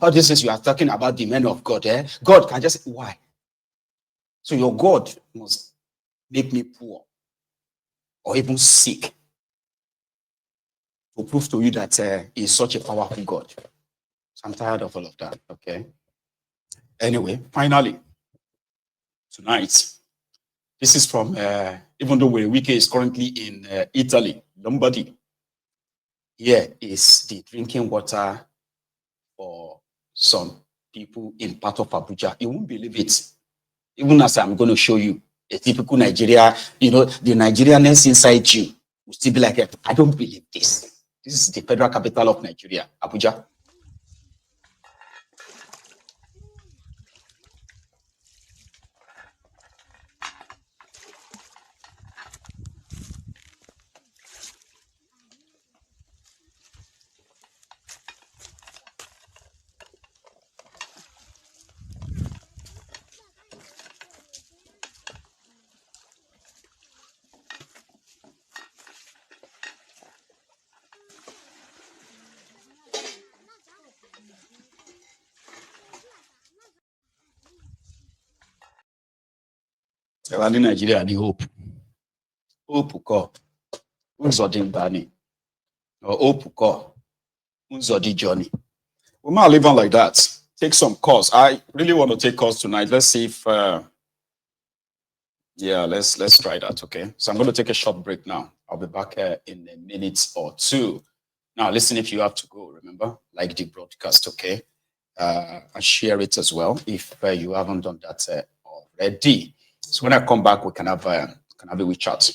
all this is you are talking about the men of God. God can just why? So your God must make me poor or even sick to prove to you that he's such a powerful God. So I'm tired of all of that. Okay. Anyway, finally, tonight, this is from even though Wike is currently in Italy, Lombardy. Here is the drinking water for some people in part of Abuja. You won't believe it. Even as I'm going to show you a typical Nigeria, the Nigerianness inside you will still be like, I don't believe this. This is the federal capital of Nigeria, Abuja. Nigeria, the hope. Hope ko. Unzodi Bani. Or hope ko. Unzodi Johnny. We might live on like that. Take some course. I really want to take course tonight. Let's see if let's try that. Okay. So I'm going to take a short break now. I'll be back in a minute or two. Now listen, if you have to go, remember, like the broadcast, okay? And share it as well if you haven't done that already. So when I come back, we can have a wee chat.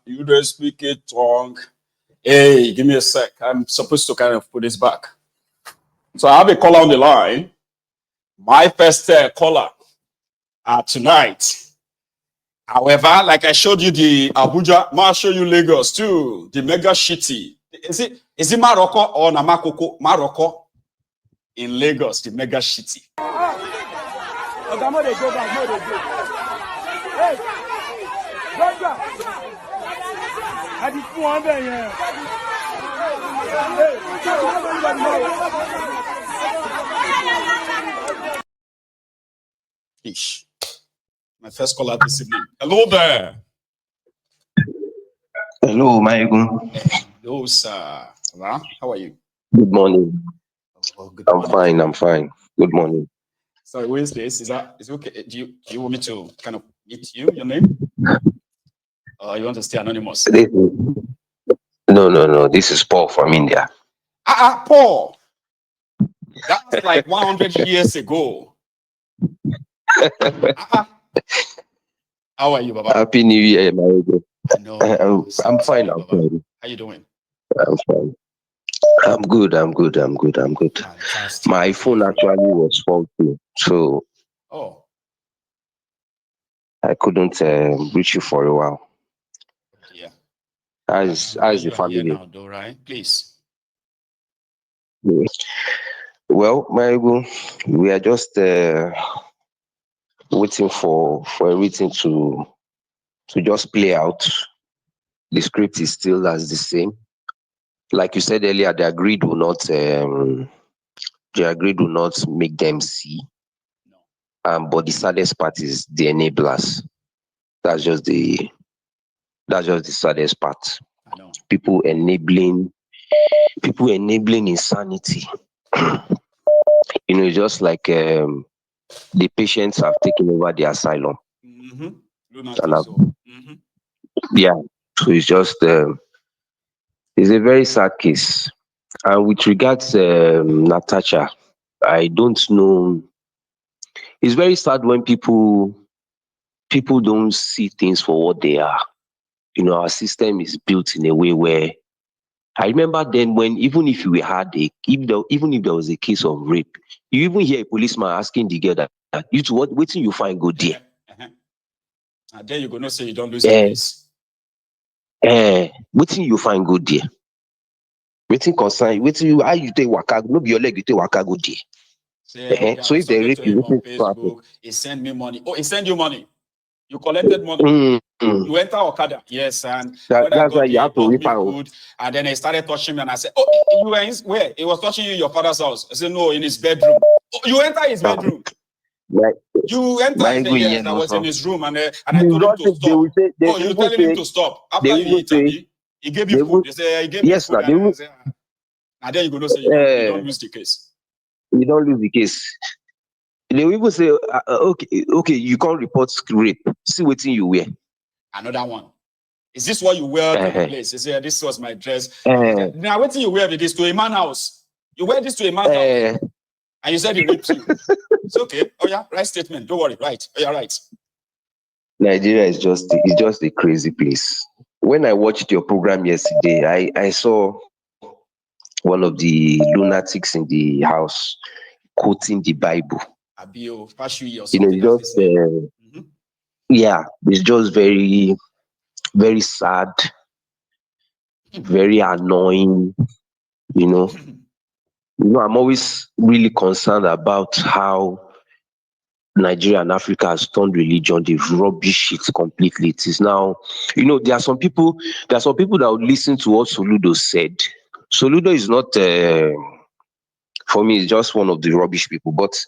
You don't speak a tongue. Hey, give me a sec. I'm supposed to kind of put this back. So I have a caller on the line. My first caller tonight. However, like I showed you the Abuja, I'll show you Lagos too. The mega shitty. Is it Morocco or Namakoko? Morocco in Lagos, the mega shitty. Ish. My first caller this evening. Hello there. Hello, Maigun. Hello, sir. How are you? Good morning. Oh, good I'm morning. fine. I'm fine. Good morning. Sorry, who is this? Is it okay? Do you want me to kind of meet you? Your name? You want to stay anonymous? No. This is Paul from India. Paul. That's like 100 years ago. How are you, Baba? Happy New Year, Maigun. I'm fine. I'm fine. How you doing? I'm fine. I'm good. Fantastic. My phone actually was faulty, so I couldn't reach you for a while. Yeah. How's the family? Now, though, right? Please. Well, Maigun, we are just waiting for everything to just play out. The script is still as the same. Like you said earlier, their greed will not make them see. No. But the saddest part is the enablers. That's just the saddest part. I know. People enabling insanity. Just like the patients have taken over the asylum. Yeah. So it's just it's a very sad case. And with regards Natasha, I don't know. It's very sad when people don't see things for what they are. Our system is built in a way where I remember then when even if there was a case of rape, you even hear a policeman asking the girl that you to what waiting you find go there. And then you're gonna say you don't lose the case. Waiting you find go there. Waiting concern, waiting you how you take waka, no be your leg, you take waka go there. So if they rape you, on Facebook, he send me money. Oh, he send you money. You collected money. You enter Okada. Yes, and that's why you have to rape food, and then he started touching me, and I said, "Oh, you were where? He was touching you in your father's house." I said, "No, in his bedroom." Oh, you enter his bedroom. You enter his yes, I was in his room, and I told him to stop. You telling him to stop after you eat, he gave you food. They say he gave me food, and then you're gonna say you don't lose the case. You don't lose the case. They will even say, okay, you can't report rape. See what you wear. Another one. Is this what you wear to the place? They say, this was my dress. Now, what you wear this to a man's house? You wear this to a man's house, and you said he raped you. It's okay. Oh yeah, right statement. Don't worry. Right. Oh yeah, right. Nigeria is just a crazy place. When I watched your program yesterday, I saw one of the lunatics in the house quoting the Bible. Yeah, it's just very, very sad, very annoying. I'm always really concerned about how Nigeria and Africa has turned religion. They've rubbish it completely. It is now, there are some people that would listen to what Soludo said. Soludo is not, for me, it's just one of the rubbish people. But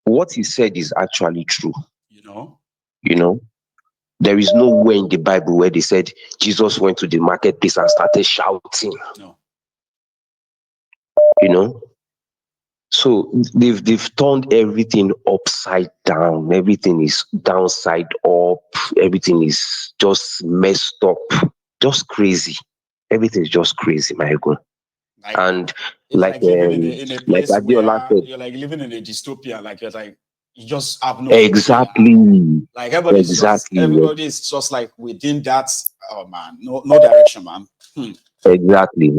what he said is actually true. There is nowhere in the Bible where they said Jesus went to the marketplace and started shouting. No. So they've turned everything upside down. Everything is downside up. Everything is just messed up. Just crazy. Everything is just crazy, my God. And like living in a place where you're like living in a dystopia. Like you just have no exactly idea. Like everybody is just like within that. Oh man, no direction, man. Exactly.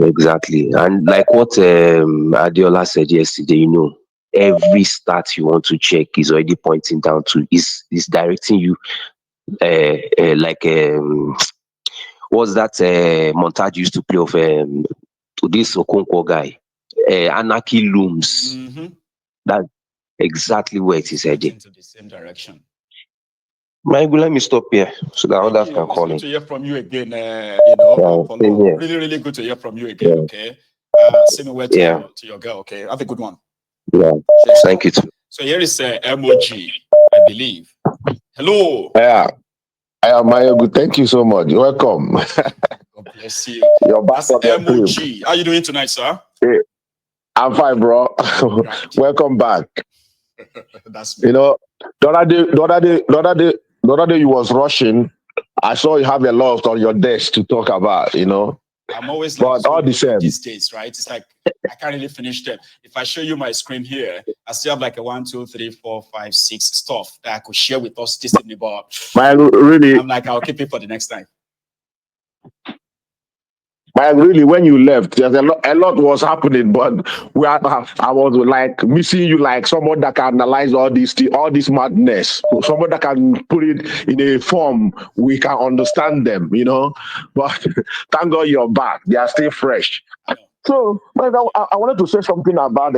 And like what Adiola said yesterday, every stat you want to check is already pointing down to is directing you like what's that montage used to play of to this Okonkwo guy, anarchy looms. That's exactly where it is heading. Into the same direction. Michael, let me stop here so that Thank others you. can It's call good in. to hear from you again. Yeah, same here. Really, really good to hear from you again. Yeah, Okay. Send away yeah, to your girl. Okay. Have a good one. yeah. Cheers. Thank you too. So here is emoji, I believe. Hello. Yeah, I am Mayogu. Thank you so much. Welcome. God bless you. You're back That's from your trip. emoji. How you doing tonight, sir? Hey, I'm fine, bro. Right. Welcome back. That's me. You know, the other day you was rushing. I saw you have a lot on your desk to talk about, I'm always like But so all the loaded same, these days, right? It's like I can't really finish them. If I show you my screen here, I still have like a 1, 2, 3, 4, 5, 6 stuff that I could share with us this evening. But really, I'm like, I'll keep it for the next time. really, when you left, there's a lot was happening, but I was like missing you, like someone that can analyze all this madness, someone that can put it in a form we can understand them, But thank God you're back. They are still fresh. So, but I wanted to say something about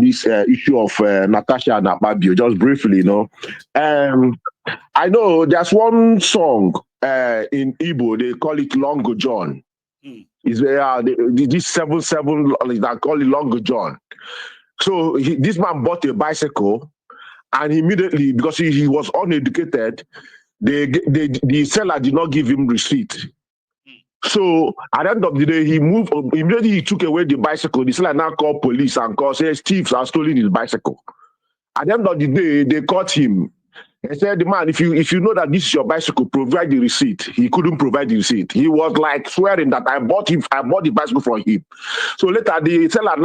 this issue of Natasha and Akpabio, just briefly, I know there's one song in Igbo, they call it Longo John. Is this 7-7 that call it Longo John. So this man bought a bicycle, and immediately, because he was uneducated, the seller did not give him receipt. So at the end of the day, he moved immediately. He took away the bicycle. The seller now called police and says thieves have stolen his bicycle. At the end of the day, they caught him. They said, "The man, if you know that this is your bicycle, provide the receipt." He couldn't provide the receipt. He was like swearing that I bought the bicycle from him. So later, the seller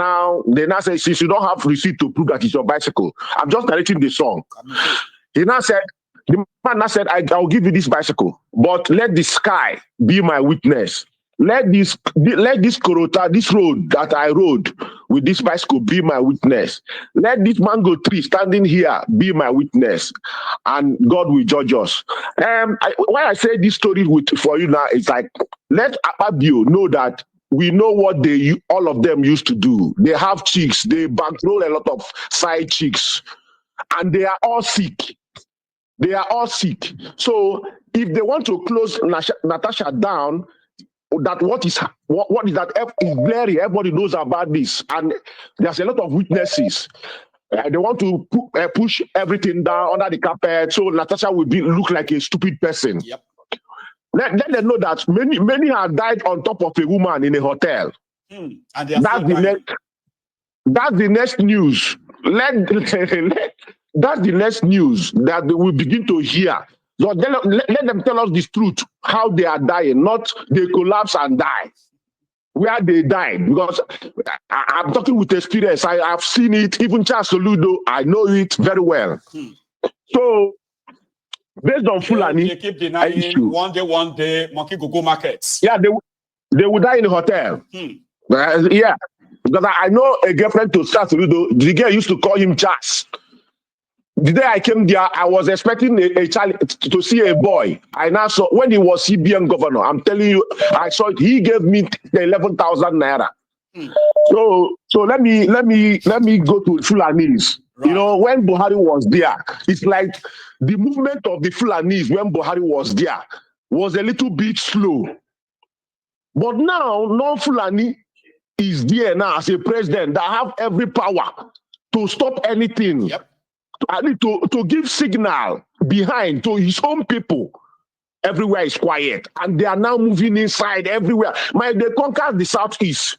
they now say, "Since you don't have receipt to prove that it's your bicycle," I'm just narrating the song. He now said, the man now said, "I'll give you this bicycle, but let the sky be my witness. Let this Korota, this road that I rode with this bicycle be my witness. Let this mango tree standing here be my witness, and God will judge us." Why I say this story for you now is like, let Akpabio know that we know what all of them used to do. They have chicks, they bankroll a lot of side chicks, and they are all sick. They are all sick. So if they want to close Natasha down, that what is that is glaring. Everybody knows about this, and there's a lot of witnesses. They want to push everything down under the carpet, so Natasha will look like a stupid person. Yep. Let them know that many have died on top of a woman in a hotel. And that's the next news. That's the next news that we begin to hear. So let them tell us the truth, how they are dying, not they collapse and die. Where they died, because I'm talking with experience. I've seen it. Even Charles Soludo, I know it very well. So based on Fulani, they keep denying one day monkey go markets. Yeah, they would die in a hotel. Yeah, because I know a girlfriend to Charles Soludo. The girl used to call him Charles. The day I came there, I was expecting a child to see a boy. I now saw when he was CBN governor. I'm telling you, I saw it. He gave me 11,000 naira. So let me go to Fulanese. Right. When Buhari was there, it's like the movement of the Fulanese when Buhari was there was a little bit slow. But now, non-Fulani is there now as a president that have every power to stop anything. Yep. To give signal behind to his own people. Everywhere is quiet, and they are now moving inside everywhere. They conquered the southeast.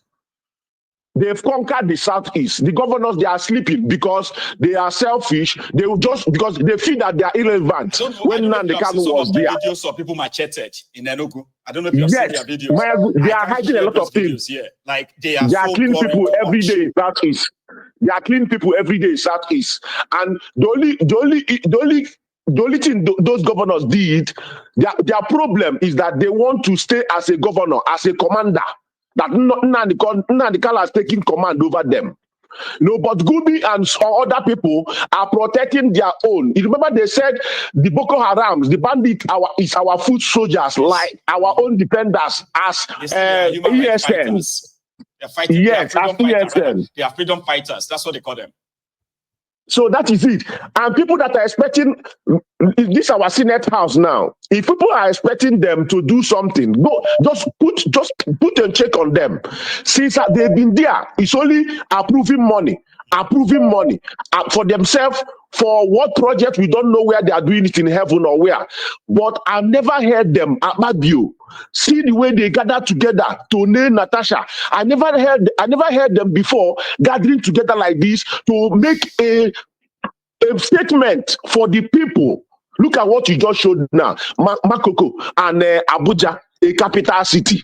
They've conquered the southeast. The governors, they are sleeping because they are selfish. They will just because they feel that they are irrelevant. When Nnamdi Kanu was there, videos of people macheted in Enugu. I don't know if you have seen their videos. They are hiding a lot of things. Here. Like they are clean people every day in southeast. They are clean people every day in southeast. And the only thing those governors did, their problem is that they want to stay as a governor, as a commander. That Nnamdi Kanu has taken command over them. But Gumi and other people are protecting their own. You remember they said the Boko Harams, the bandit, is our foot soldiers, like our own defenders as ESN. They're fighting. Yes, as ESN. They are freedom fighters. That's what they call them. So that is it. And people that are expecting this our Senate House now. If people are expecting them to do something, go just put a check on them. Since they've been there, it's only approving money for themselves for what project we don't know where they are doing it in heaven or where. But I've never heard them at Mabio. See the way they gather together to name Natasha. I never heard them before gathering together like this to make a statement for the people. Look at what you just showed now. Makoko and Abuja, a capital city.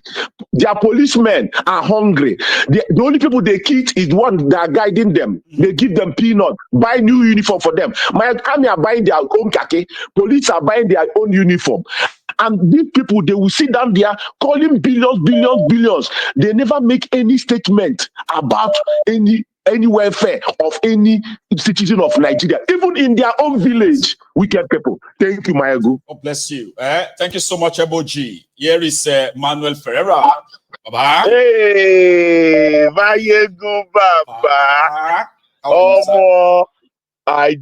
Their policemen are hungry. The only people they keep is the one that are guiding them. They give them peanut, buy new uniform for them. My army are buying their own khaki. Police are buying their own uniform. And these people, they will sit down there calling billions. They never make any statement about any welfare of any citizen of Nigeria, even in their own village. Wicked people. Thank you, Mayagu. God bless you. Thank you so much, Eboji. Here is Manuel Ferreira. Baba. Hey, Mayagu, Baba. I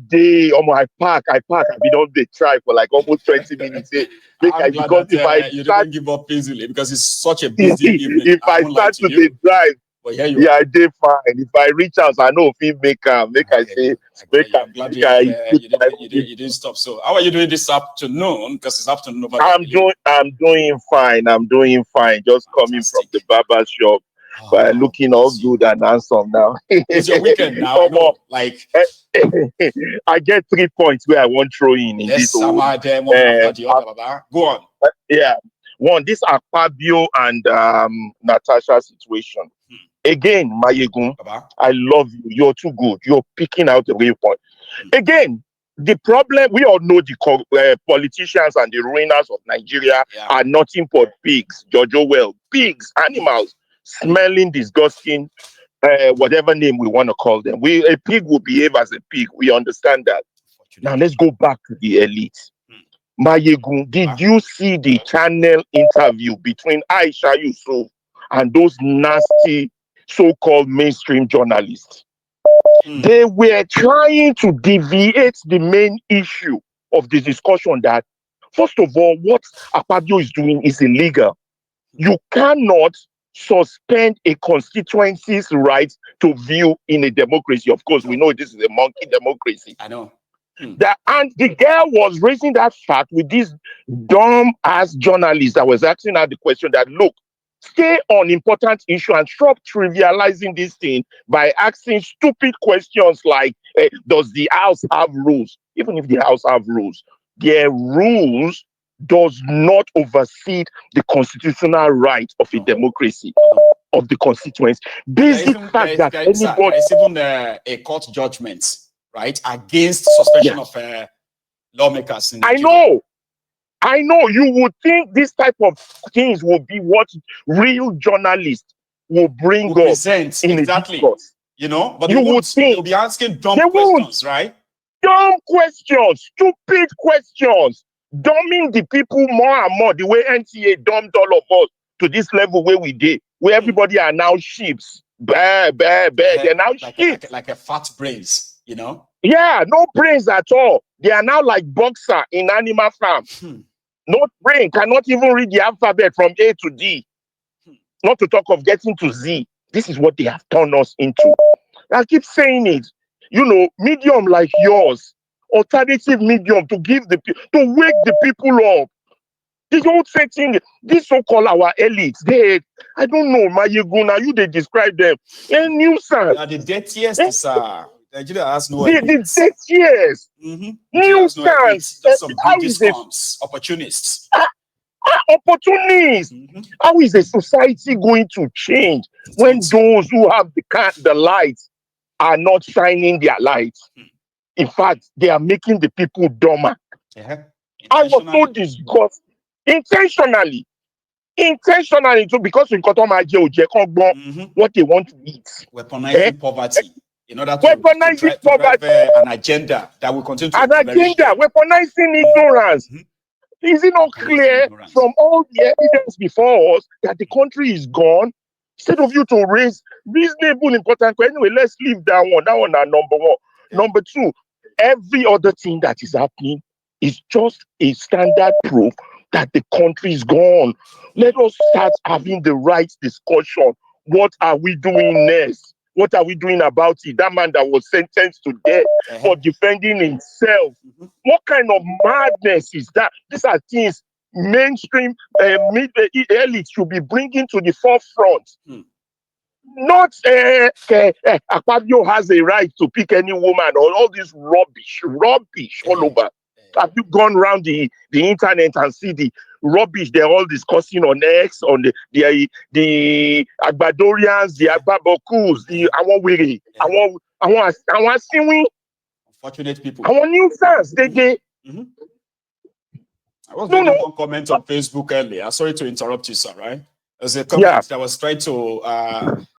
park. I've been on the try for like almost 20 minutes. I'm glad that you didn't give up easily because it's such a busy evening. If I start to the drive, I did fine. If I reach out, I know if he make I say, I'm glad you didn't stop. So how are you doing this afternoon? Because it's afternoon. I'm doing fine. Just coming from the barber shop. But looking all good and handsome now. It's your weekend now. Like I get 3 points where I won't throw in this. Go on. Yeah. One, this Akpabio and Natasha situation. Again, Mayegun, I love you. You're too good. You're picking out the real point. Again, the problem, we all know the politicians and the ruiners of Nigeria are nothing but pigs. Jojo well, pigs, animals, smelling, disgusting, whatever name we want to call them. A pig will behave as a pig. We understand that. Now let's go back to the elite. Mayegun, did you see the channel interview between Aisha Yusuf and those nasty so-called mainstream journalists? They were trying to deviate the main issue of the discussion that, first of all, what Akpabio is doing is illegal. You cannot suspend a constituency's right to view in a democracy. Of course, we know this is a monkey democracy. I know. And the girl was raising that fact with this dumb-ass journalist that was asking her the question that, look, stay on important issue and stop trivializing this thing by asking stupid questions like, does the house have rules? Even if the house have rules, their rules does not oversee the constitutional right of a democracy, of the constituents. Basic fact that anybody... There's even a court judgment, right, against suspension of lawmakers in Nigeria. I know you would think this type of things will be what real journalists will bring up in a discourse. You know, but you would think they'll be asking dumb questions, right? Dumb questions, stupid questions, dumbing the people more and more. The way NTA dumbed all of us to this level where we did, where everybody are now sheeps. They're now sheep. Like a fat brains, you know? Yeah, no brains at all. They are now like boxer in Animal Farm. No brain, cannot even read the alphabet from A to D. Not to talk of getting to Z. This is what they have turned us into. I keep saying it. You know, medium like yours, alternative medium to wake the people up. This whole setting, this so-called our elites, I don't know, Mayeguna, they describe them. A nuisance. The dirtiest, sir. Nigeria has no the years. Nuisance. Opportunists. Opportunists. How is a society going to change when those who have the lights are not shining their lights? In fact, they are making the people dumber. I was so disgusted. Intentionally too, because we got what they want to eat. Weaponizing poverty. In order to drive an agenda that will continue to weaponizing ignorance. Is it not clear from all the evidence before us that the country is gone? Instead of you to raise reasonable important questions, anyway, let's leave that one. That one are number one. Number two, every other thing that is happening is just a standard proof that the country is gone. Let us start having the right discussion. What are we doing next? What are we doing about it? That man that was sentenced to death for defending himself. What kind of madness is that? These are things mainstream elite should be bringing to the forefront. Not Akpabio has a right to pick any woman or all this rubbish all over. Have you gone around the internet and see the rubbish they're all discussing on X, on the Agbadorians, the Agbabokus, the Awawiri, Awasiwi, Unfortunate people. our nuisance, they I was reading one comment on Facebook earlier. Sorry to interrupt you, sir, right? There's a comment that was trying to